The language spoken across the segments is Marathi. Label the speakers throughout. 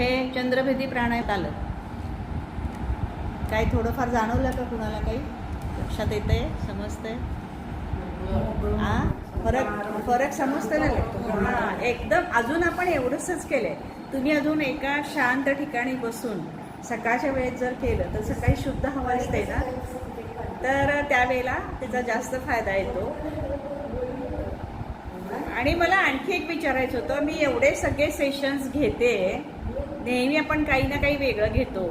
Speaker 1: हे चंद्रभेदी प्राणायाम आलं. काय थोडंफार जाणवलं का कुणाला? काही लक्षात येतंय? समजतंय? हां, फरक समजतं ना? हां, एकदम. अजून आपण एवढंच केलंय. तुम्ही अजून एका शांत ठिकाणी बसून सकाळच्या वेळेत जर केलं तर सकाळी शुद्ध हवा असते ना, तर त्यावेळेला त्याचा जास्त फायदा येतो. आणि मला आणखी एक विचारायचं होतं, मी एवढे सगळे सेशन्स घेते, नेहमी आपण काही ना काही वेगळं घेतो,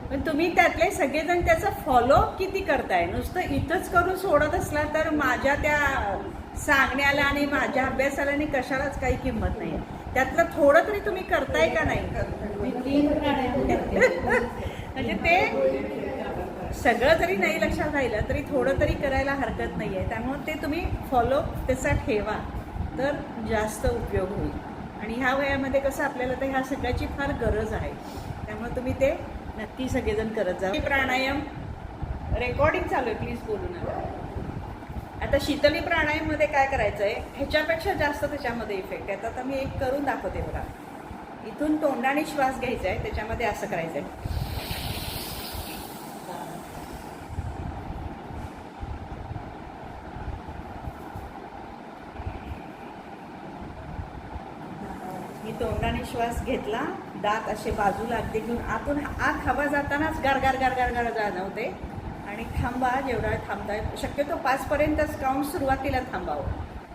Speaker 1: पण तुम्ही त्यातले सगळेजण त्याचा फॉलो किती करताय? नुसतं इथंच करून सोडत असला तर माझ्या त्या सांगण्याला आणि माझ्या अभ्यासाला आणि कशालाच काही किंमत नाही. त्यातलं थोडं तरी तुम्ही करताय का नाही? म्हणजे ते सगळं जरी नाही लक्षात राहिलं तरी थोडं तरी करायला हरकत नाही आहे. त्यामुळे ते तुम्ही फॉलो त्याचा ठेवा तर जास्त उपयोग होईल. आणि ह्या वयामध्ये कसं आपल्याला तर ह्या सगळ्याची फार गरज आहे. त्यामुळे तुम्ही ते नक्की सगळेजण करत जा. प्राणायाम रेकॉर्डिंग चालू आहे, प्लीज बोलू नका. आता शीतली प्राणायाममध्ये काय करायचं आहे, ह्याच्यापेक्षा जास्त त्याच्यामध्ये इफेक्ट आहे. आता मी एक करून दाखवते बघा. इथून तोंडाने श्वास घ्यायचा आहे, त्याच्यामध्ये असं करायचं आहे. मी तोंडाने श्वास घेतला, दात असे बाजूला अगदी घेऊन आतून आत हवा जातानाच गारगार गारगार गार जाणवते. आणि थांबा, जेवढा थांबताय शक्यतो 5 पर्यंतच काउंट सुरुवातीला थांबावं.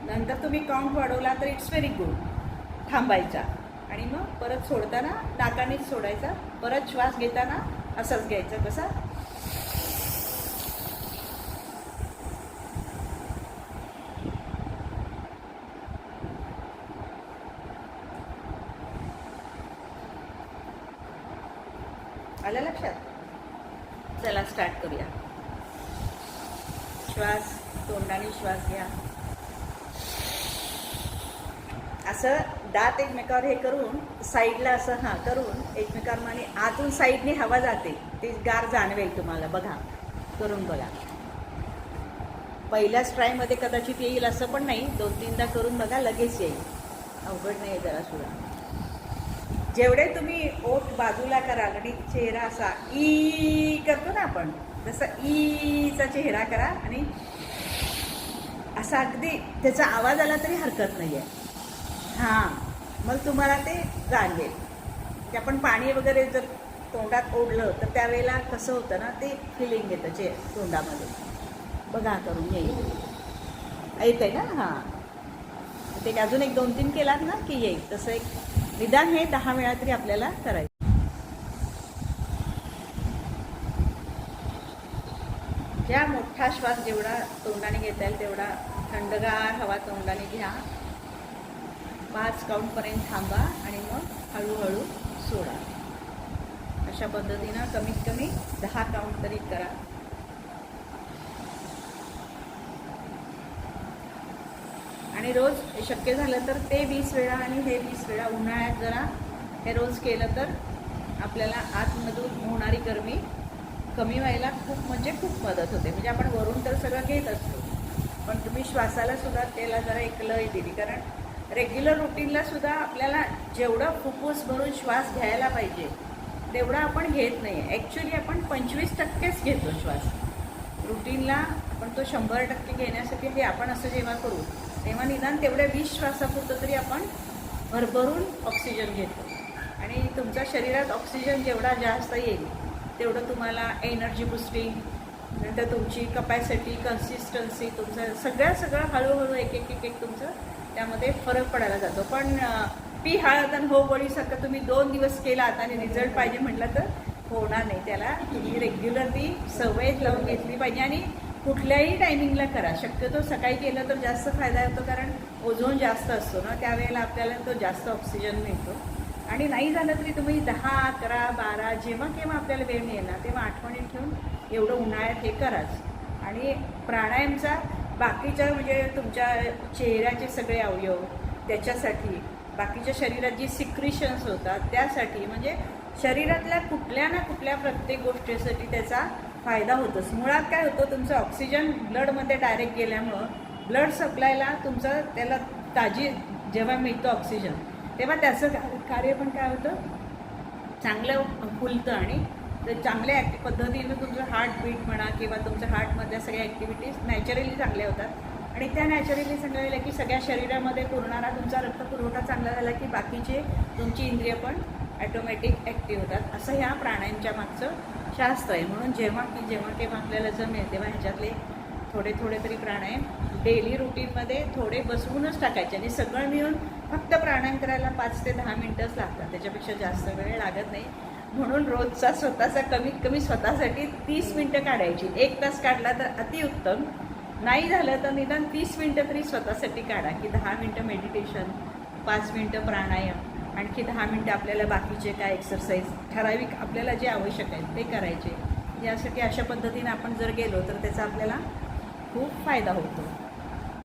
Speaker 1: नंतर तुम्ही काउंट वाढवला तर इट्स व्हेरी गुड. थांबायचा आणि मग परत सोडताना नाकानेच सोडायचा. परत श्वास घेताना असंच घ्यायचं. कसा? आलं लक्षात? चला स्टार्ट करूया. श्वास, तोंडाने श्वास घ्या. असं दात एकमेकावर हे करून साईडला असं हां करून एकमेकावर आणि आतून साईडने हवा जाते, ते गार जाणवेल तुम्हाला. बघा, करून बघा. पहिल्याच ट्रायमध्ये कदाचित येईल असं पण नाही, 2-3दा करून बघा, लगेच येईल. अवघड नाही जरा सुद्धा. जेवढे तुम्ही ओठ बाजूला कराल आणि चेहरा असा ई करतो ना आपण, जसं ईचा चेहरा करा आणि असा अगदी त्याचा आवाज आला तरी हरकत नाही आहे. हां, मग तुम्हाला ते जाणवेल की आपण पाणी वगैरे जर तोंडात ओढलं तर त्यावेळेला कसं होतं ना, ते फिलिंग येतं तोंडामध्ये. बघा, करून येईल. येतं आहे ना? हां, ते अजून एक 2-3 केलात ना की येईल. तसं एक निदान हे 10 वेळा तरी आपल्याला करायचं. ज्या मोठा श्वास जेवढा तोंडाने घेता येईल तेवढा थंडगार हवा तोंडाने घ्या. 5 काउंटपर्यंत थांबा आणि मग हळूहळू सोडा. अशा पद्धतीनं कमीत कमी 10 काउंट तरी करा. आणि रोज शक्य झालं तर ते 20 वेळा आणि हे 20 वेळा. उन्हाळ्यात जरा हे रोज केलं तर आपल्याला आतमधून होणारी गरमी कमी व्हायला खूप मदत होते. म्हणजे आपण वरून तर सगळं घेत असतो, पण तुम्ही श्वासाला सुद्धा त्याला जरा एक लय दिली. कारण रेग्युलर रुटीनला सुद्धा आपल्याला जेवढं फुफ्फुस भरून श्वास घ्यायला पाहिजे तेवढा आपण घेत नाही. ॲक्च्युली आपण 25%च घेतो श्वास. रुटीनला आपण तो 100% घेण्यासाठी हे आपण असं जेव्हा करू तेव्हा निदान तेवढ्या 20 श्वासापुरतं तरी आपण भरभरून ऑक्सिजन घेतो. आणि तुमच्या शरीरात ऑक्सिजन जेवढा जास्त येईल तेवढं तुम्हाला एनर्जी बुस्टिंग, नंतर तुमची कपॅसिटी, कन्सिस्टन्सी, तुमचं सगळं हळूहळू एक तुमचं त्यामध्ये फरक पडायला जातो. पण पी हळद आणि हो गोळीसारखं तुम्ही 2 दिवस केलात आणि रिझल्ट पाहिजे म्हटलं तर होणार नाही. त्याला तुम्ही रेग्युलर ती सवय लावून घेतली पाहिजे. आणि कुठल्याही टायमिंगला करा. शक्यतो सकाळी केलं तर जास्त फायदा होतो, कारण ओझोन जास्त असतो ना, त्यावेळेला आपल्याला तो जास्त ऑक्सिजन मिळतो. आणि नाही झालं तरी तुम्ही 10, 11, 12 जेव्हा केव्हा आपल्याला वेळ मिळेल ना तेव्हा आठवणीत ठेवून एवढं उन्हाळ्यात हे कराच. आणि प्राणायामचा बाकीच्या म्हणजे तुमच्या चेहऱ्याचे सगळे अवयव त्याच्यासाठी, बाकीच्या शरीरात जी सिक्रिशन्स होतात त्यासाठी, म्हणजे शरीरातल्या कुठल्या ना कुठल्या प्रत्येक गोष्टीसाठी त्याचा फायदा होतोच. मुळात काय होतं, तुमचं ऑक्सिजन ब्लडमध्ये डायरेक्ट गेल्यामुळं ब्लड सप्लायला तुमचं त्याला ताजी जेव्हा मिळतो ऑक्सिजन तेव्हा त्याचं कार्य पण काय होतं, चांगलं फुलतं आणि ते चांगल्या पद्धतीनं तुमचं हार्टबीट म्हणा किंवा तुमच्या हार्टमधल्या सगळ्या ॲक्टिव्हिटीज नॅचरली चांगल्या होतात आणि त्या नॅचरली चांगल्या झाल्या की सगळ्या शरीरामध्ये पुरणारा तुमचा रक्तपुरवठा चांगला झाला की बाकीचे तुमची इंद्रिय पण ॲटोमॅटिक ॲक्टिव्ह होतात. असं ह्या प्राणायांच्या मागचं शास्त्र आहे. म्हणून जेव्हा केव्हा आपल्याला जमेल तेव्हा ह्याच्यातले थोडे तरी प्राणायाम डेली रुटीनमध्ये थोडे बसवूनच टाकायचे आणि सगळं मिळून फक्त प्राणायाम करायला 5 ते 10 मिनटंच लागतात, त्याच्यापेक्षा जास्त वेळ लागत नाही. म्हणून रोजचा स्वतःचा कमीत कमी स्वतःसाठी 30 मिनटं काढायची. 1 तास काढला तर अतिउत्तम, नाही झालं तर निदान 30 मिनटं तरी स्वतःसाठी काढा की 10 मिनटं मेडिटेशन, 5 मिनटं प्राणायाम, आणखी 10 मिनटं आपल्याला बाकीचे काय एक्सरसाइज ठराविक आपल्याला जे आवश्यक आहेत ते करायचे. यासाठी अशा पद्धतीने आपण जर गेलो तर त्याचा आपल्याला खूप फायदा होतो.